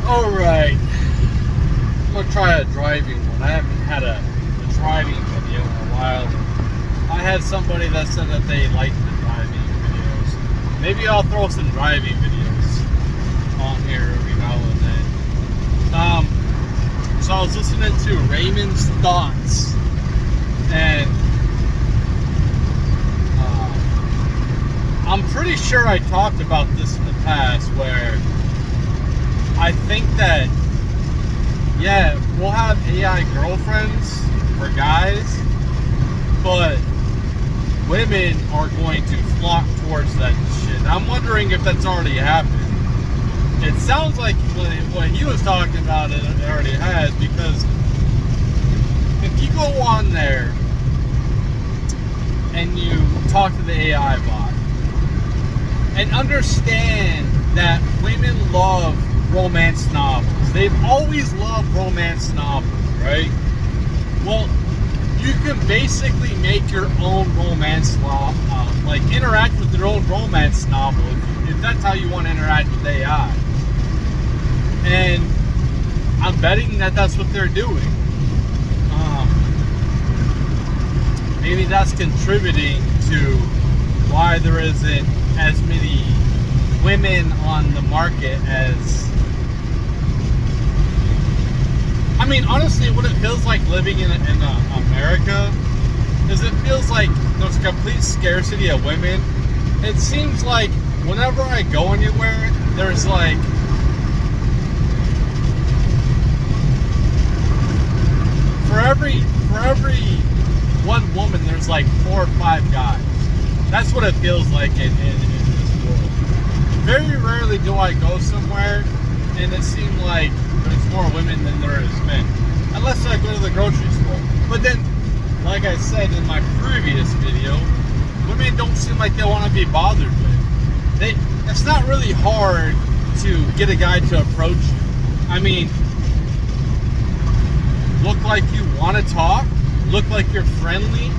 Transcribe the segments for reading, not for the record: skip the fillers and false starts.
Alright, I'm gonna try a driving one. I haven't had a driving video in a while. I had somebody that said that they liked the driving videos. Maybe I'll throw some driving videos on here every now and then. So I was listening to Raymond's Thoughts, and I'm pretty sure I talked about this in the past, where I think that, yeah, we'll have AI girlfriends for guys, but women are going to flock towards that shit. I'm wondering if that's already happened. It sounds like what he was talking about, it already has, because if you go on there and you talk to the AI bot and understand that women love romance novels. They've always loved romance novels, right? Well, you can basically make your own romance novel, like interact with your own romance novel if that's how you want to interact with AI. And I'm betting that that's what they're doing. Maybe that's contributing to why there isn't as many women on the market as... I mean, honestly, what it feels like living in America is it feels like there's a complete scarcity of women. It seems like whenever I go anywhere, there's like... For every one woman, there's like 4 or 5 guys. That's what it feels like in this world. Very rarely do I go somewhere and it seems like there's more women than there is men. Unless I go to the grocery store. But then, like I said in my previous video, women don't seem like they want to be bothered with. It's not really hard to get a guy to approach you. I mean, look like you want to talk, look like you're friendly,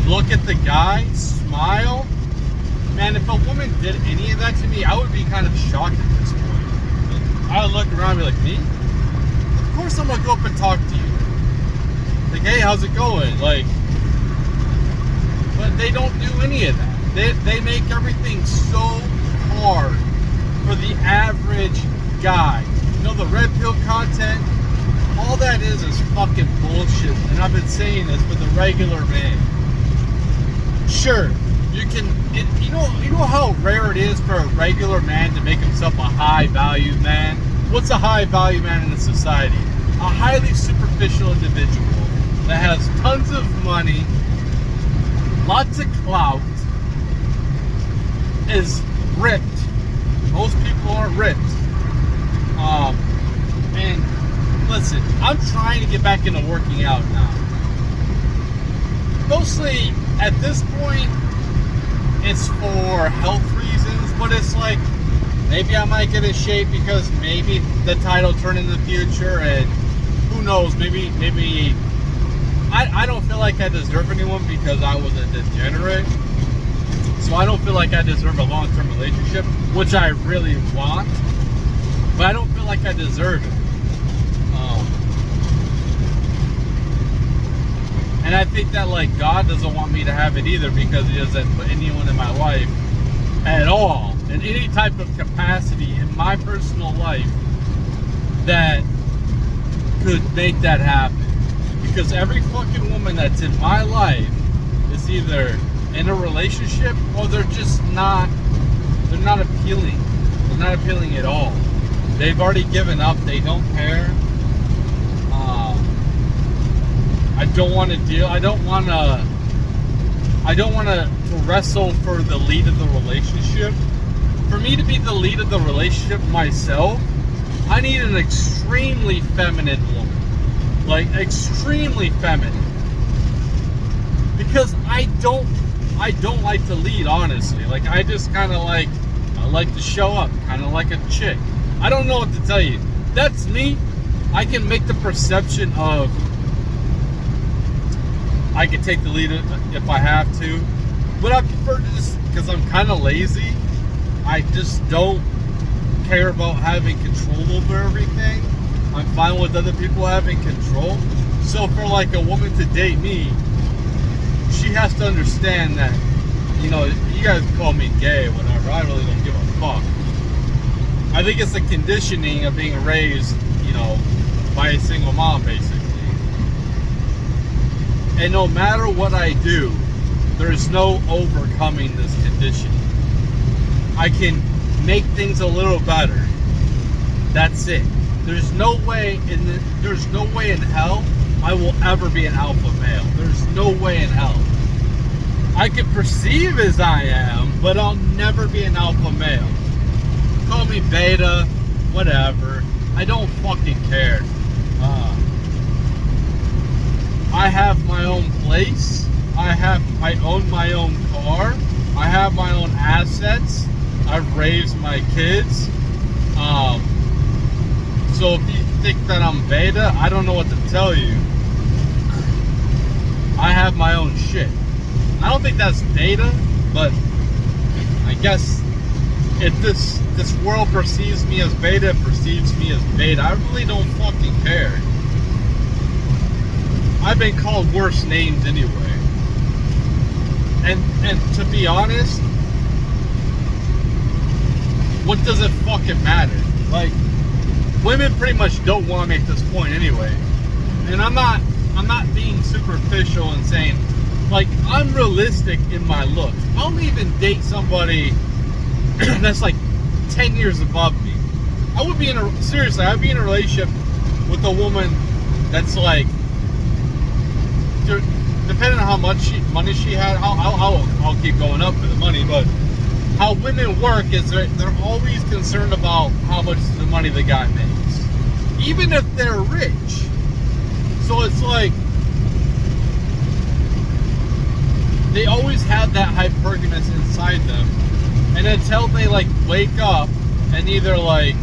look at the guy, smile. Man, if a woman did any of that to me, I would be kind of shocked at this point. I would look around and be like, me? Of course I'm going to go up and talk to you. Like, hey, how's it going? Like, but they don't do any of that. They make everything so hard for the average guy. You know, the red pill content, all that is fucking bullshit. And I've been saying this for the regular man. Sure, you can, you know how rare it is for a regular man to make himself a high value man? What's a high value man in a society? A highly superficial individual that has tons of money, lots of clout, is ripped. Most people are ripped. And listen, I'm trying to get back into working out now. Mostly at this point, it's for health reasons, but it's like maybe I might get in shape because maybe the title turn in the future, and who knows, maybe I don't feel like I deserve anyone because I was a degenerate. So I don't feel like I deserve a long-term relationship, which I really want, but I don't feel like I deserve it. And I think that, like, God doesn't want me to have it either because he doesn't put anyone in my life at all, in any type of capacity in my personal life that could make that happen. Because every fucking woman that's in my life is either in a relationship or they're just not, they're not appealing. They're not appealing at all. They've already given up. They don't care. I don't want to deal. I don't want to wrestle for the lead of the relationship. For me to be the lead of the relationship myself, I need an extremely feminine woman. Like, extremely feminine. Because I don't like to lead, honestly. Like, I just kind of like, I like to show up, kind of like a chick. I don't know what to tell you. That's me. I can make the perception of I can take the lead if I have to, but I prefer to just, because I'm kind of lazy, I just don't care about having control over everything. I'm fine with other people having control. So for like a woman to date me, she has to understand that, you know, you guys call me gay or whatever, I really don't give a fuck. I think it's the conditioning of being raised, you know, by a single mom, basically. And no matter what I do, there's no overcoming this conditioning. I can make things a little better. That's it. There's no way in hell I will ever be an alpha male. There's no way in hell. I can perceive as I am, but I'll never be an alpha male. Call me beta, whatever. I don't fucking care. I have my own place. I own my own car. I have my own assets. I've raised my kids. So if you think that I'm beta, I don't know what to tell you. I have my own shit. I don't think that's beta, but I guess if this world perceives me as beta, it perceives me as beta. I really don't fucking care. I've been called worse names anyway. And to be honest, what does it fucking matter? Like, women pretty much don't want me at this point anyway. And I'm not being superficial and saying, like, I'm realistic in my looks. I'll even date somebody that's like 10 years above me. I'd be in a relationship with a woman that's like, depending on how much money she had, I'll keep going up for the money, but how women work is they're always concerned about how much the money the guy makes, even if they're rich. So it's like they always have that hypergamous inside them, and until they like wake up and either like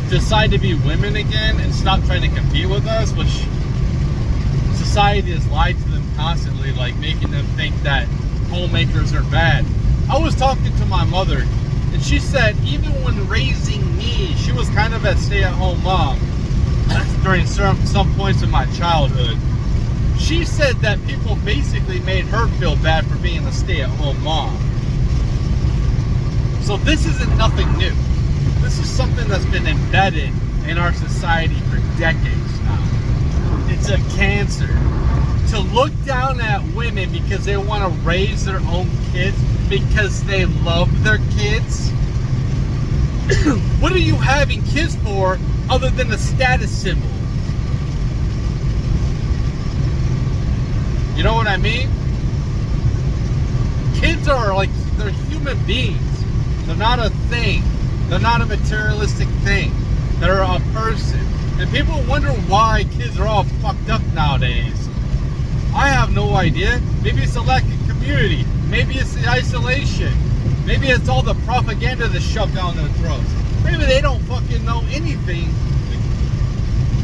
decide to be women again and stop trying to compete with us, which society has lied to them constantly, like making them think that homemakers are bad. I was talking to my mother, and she said even when raising me, she was kind of a stay-at-home mom during some points in my childhood. She said that people basically made her feel bad for being a stay-at-home mom. So this isn't nothing new. This is something that's been embedded in our society for decades now. It's a cancer. To look down at women because they want to raise their own kids, because they love their kids. What are you having kids for other than a status symbol? You know what I mean? Kids are like, they're human beings. They're not a thing. They're not a materialistic thing. They're a person. And people wonder why kids are all fucked up nowadays. I have no idea. Maybe it's a lack of community. Maybe it's the isolation. Maybe it's all the propaganda that's shoved down their throats. Maybe they don't fucking know anything.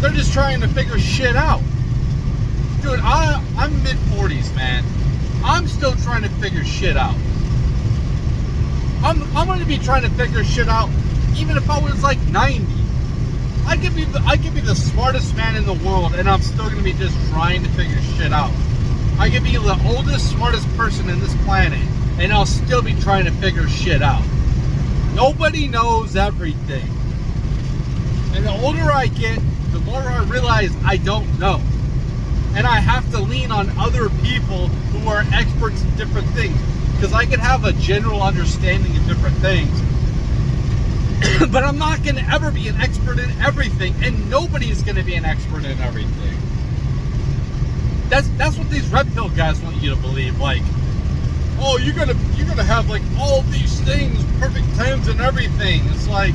They're just trying to figure shit out. Dude, I'm mid-40s, man. I'm still trying to figure shit out. I'm going to be trying to figure shit out even if I was like 90. I could be the smartest man in the world, and I'm still going to be just trying to figure shit out. I could be the oldest, smartest person in this planet, and I'll still be trying to figure shit out. Nobody knows everything. And the older I get, the more I realize I don't know. And I have to lean on other people who are experts in different things. Because I can have a general understanding of different things. But I'm not going to ever be an expert in everything. And nobody's going to be an expert in everything. That's what these red pill guys want you to believe. Like, oh, you're gonna have like all these things, perfect tens and everything. It's like,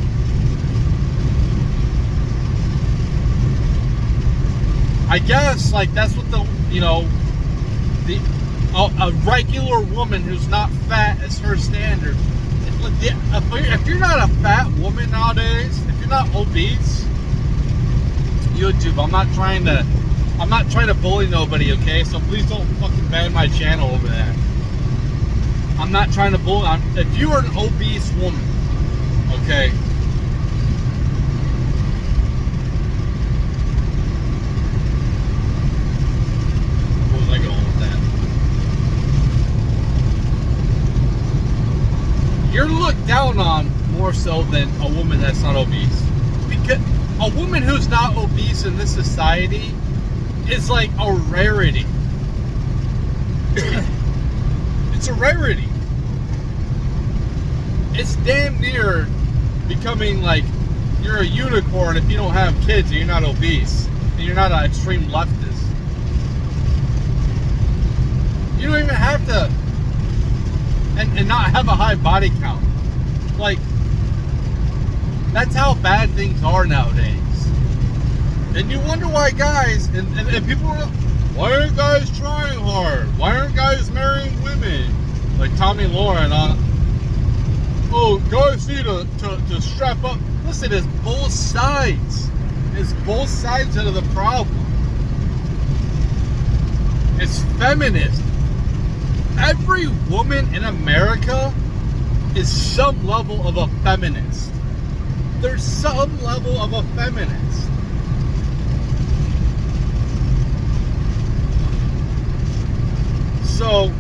I guess like that's what a regular woman who's not fat is her standard. If you're not a fat woman nowadays, if you're not obese, YouTube, I'm not trying to bully nobody, okay? So please don't fucking ban my channel over that. I'm not trying to bully. If you are an obese woman, Okay. Where was I going with that? You're looked down on more so than a woman that's not obese. Because a woman who's not obese in this society is like a rarity. It's a rarity. It's damn near becoming like you're a unicorn if you don't have kids and you're not obese and you're not an extreme leftist. You don't even have to and not have a high body count. Like, that's how bad things are nowadays. And you wonder why guys and people are, why aren't guys trying hard? Why aren't guys marrying women? Like Tommy Lauren on, oh, guys need to strap up. Listen, it's both sides. It's both sides of the problem. It's feminist. Every woman in America is some level of a feminist. There's some level of a feminist. So,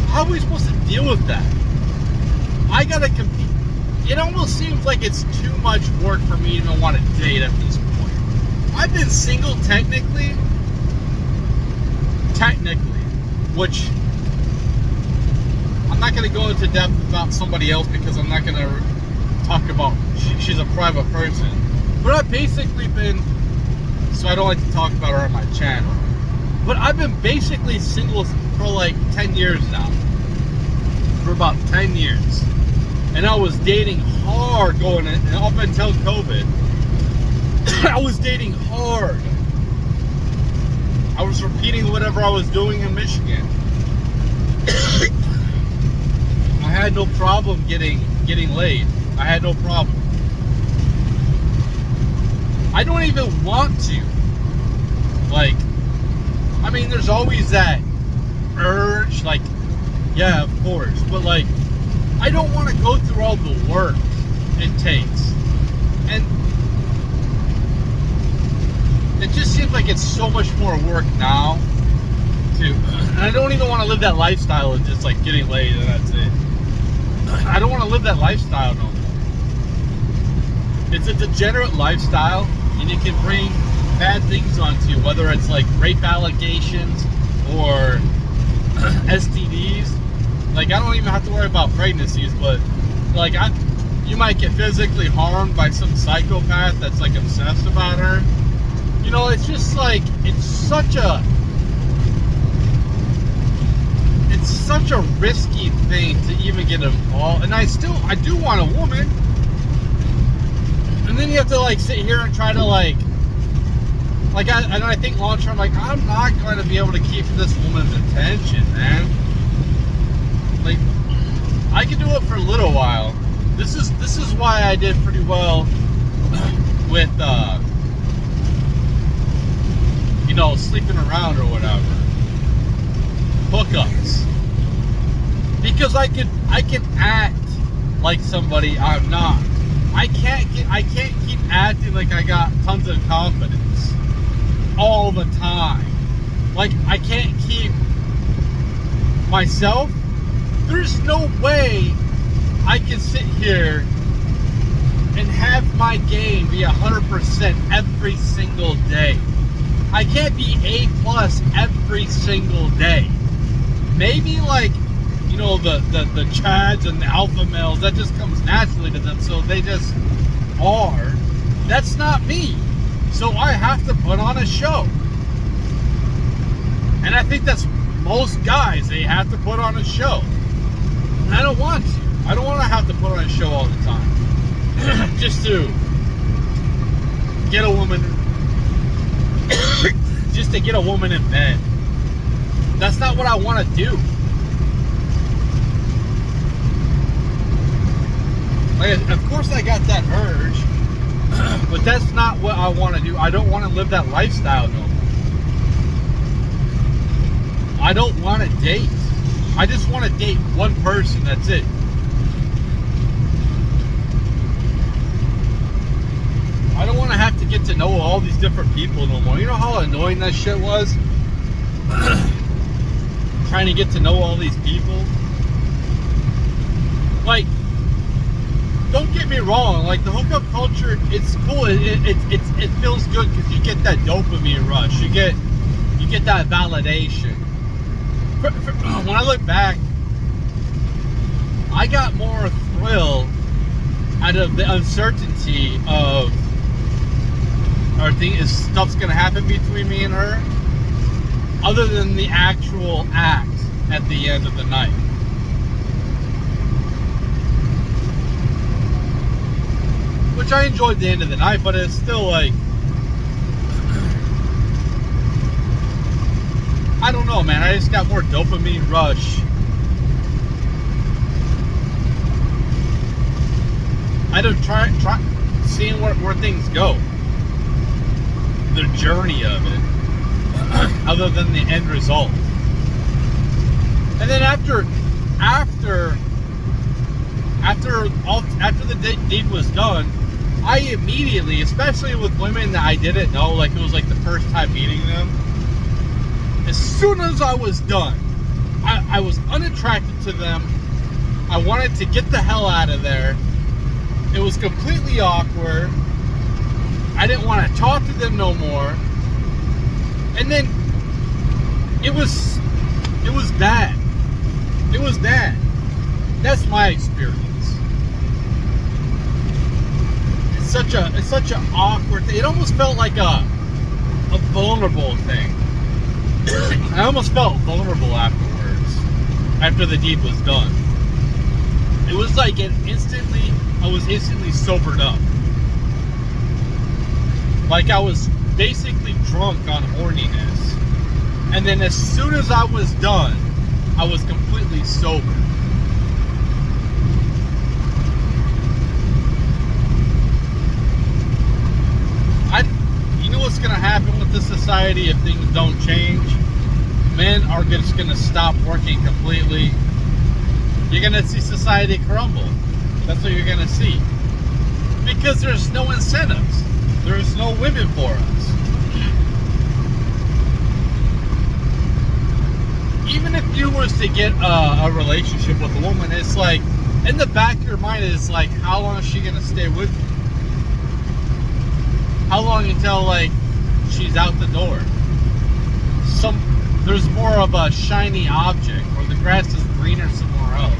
how are we supposed to deal with that? I gotta compete. It almost seems like it's too much work for me to even want to date at this point. I've been single technically, which I'm not gonna go into depth about somebody else because I'm not gonna talk about, she's a private person. But I've basically been, so I don't like to talk about her on my channel, but I've been basically single for like 10 years now. For about 10 years. And I was dating hard going in, and up until COVID. I was dating hard. I was repeating whatever I was doing in Michigan. I had no problem getting laid. I had no problem. I don't even want to. Like, I mean, there's always that urge, like, yeah, of course, but like, I don't want to go through all the work it takes. And it just seems like it's so much more work now too. And I don't even want to live that lifestyle of just like getting laid and that's it. I don't want to live that lifestyle no more. It's a degenerate lifestyle, and it can bring bad things onto you, whether it's like rape allegations or STDs. Like, I don't even have to worry about pregnancies, but like, you might get physically harmed by some psychopath that's like obsessed about her. You know, it's just like, it's such a risky thing to even get involved. And I do want a woman. And then you have to like sit here and try to I think long term, like, I'm not going to be able to keep this woman's attention, man. Like, I can do it for a little while. This is why I did pretty well with you know, sleeping around or whatever, hookups, because I can act like somebody I'm not. I can't keep acting like I got tons of confidence all the time. Like, I can't keep myself. There's no way I can sit here and have my game be 100% every single day. I can't be A+ every single day. Maybe like, you know, the Chads and the alpha males, that just comes naturally to them, so they just are. That's not me. So I have to put on a show. And I think that's most guys, they have to put on a show. And I don't want to. I don't want to have to put on a show all the time. Just to get a woman, just to get a woman in bed. That's not what I want to do. Like, of course I got that urge, but that's not what I want to do. I don't want to live that lifestyle no more. I don't want to date. I just want to date one person, that's it. I don't want to have to get to know all these different people no more. You know how annoying that shit was? Trying to get to know all these people. Like, don't get me wrong, like the hookup culture, it's cool. It feels good because you get that dopamine rush. You get that validation. When I look back, I got more thrill out of the uncertainty of stuff's gonna happen between me and her, other than the actual act at the end of the night. Which I enjoyed the end of the night, but it's still like, I don't know, man. I just got more dopamine rush. I don't try seeing where things go. The journey of it, other than the end result. And then after the deed was done, I immediately, especially with women that I didn't know, like it was like the first time meeting them, as soon as I was done, I was unattracted to them. I wanted to get the hell out of there. It was completely awkward. I didn't want to talk to them no more. And then it was bad. It was bad. That's my experience. It's such an awkward thing. It almost felt like a vulnerable thing. I almost felt vulnerable afterwards, after the deed was done. It was like I was instantly sobered up. Like I was basically drunk on horniness. And then as soon as I was done, I was completely sober. You know what's going to happen with this society if things don't change? Men are just going to stop working completely. You're going to see society crumble. That's what you're going to see. Because there's no incentives. There's no women for us. Even if you was to get a relationship with a woman, it's like, in the back of your mind, it's like, how long is she going to stay with you? How long until, like, she's out the door? There's more of a shiny object, or the grass is greener somewhere else.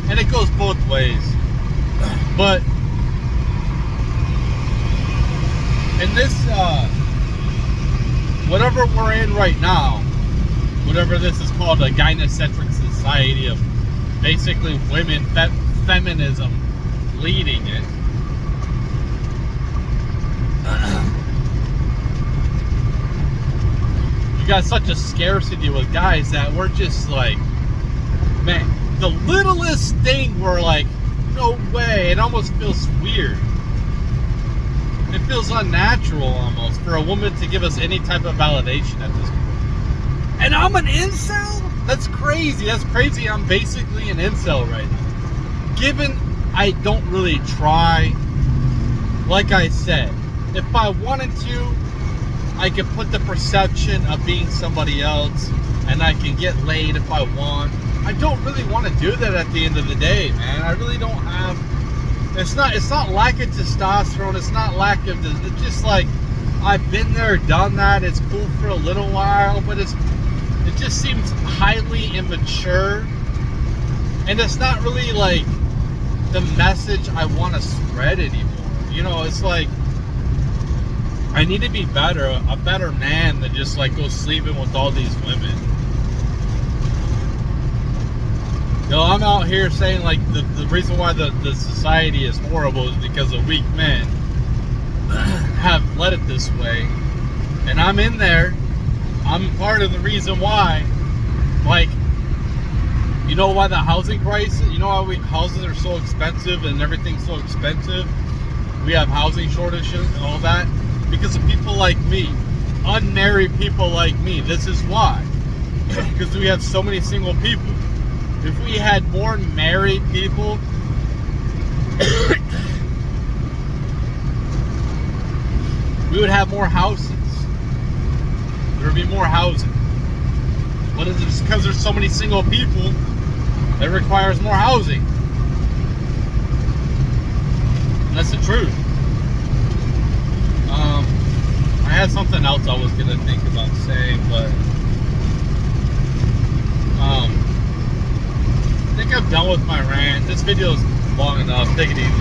And it goes both ways. But in this, whatever we're in right now, whatever this is called, a gynocentric society of basically women, feminism leading it. You got such a scarcity with guys that we're just like, man, the littlest thing we're like, no way. It almost feels weird. It feels unnatural almost for a woman to give us any type of validation at this point. And I'm an incel? That's crazy. That's crazy. I'm basically an incel right now. Given I don't really try, like I said, if I wanted to, I could put the perception of being somebody else, and I can get laid if I want. I don't really want to do that at the end of the day, man. I really don't have. It's not lack of testosterone. It's not lack of. It's just like I've been there, done that. It's cool for a little while, but it just seems highly immature, and it's not really like the message I want to spread anymore. You know, it's like, I need to be better, a better man than just like go sleeping with all these women. You know, I'm out here saying like the reason why the society is horrible is because of weak men have led it this way. And I'm in there. I'm part of the reason why. Like, you know why the housing crisis, you know why houses are so expensive and everything's so expensive? We have housing shortages and all that. Because of people like me, unmarried people like me. This is why. Because we have so many single people. if we had more married people, we would have more houses. There would be more housing. But it's just because there's so many single people, it requires more housing. And that's the truth. I had something else I was gonna think about saying, but I think I'm done with my rant. This video is long enough. Take it easy.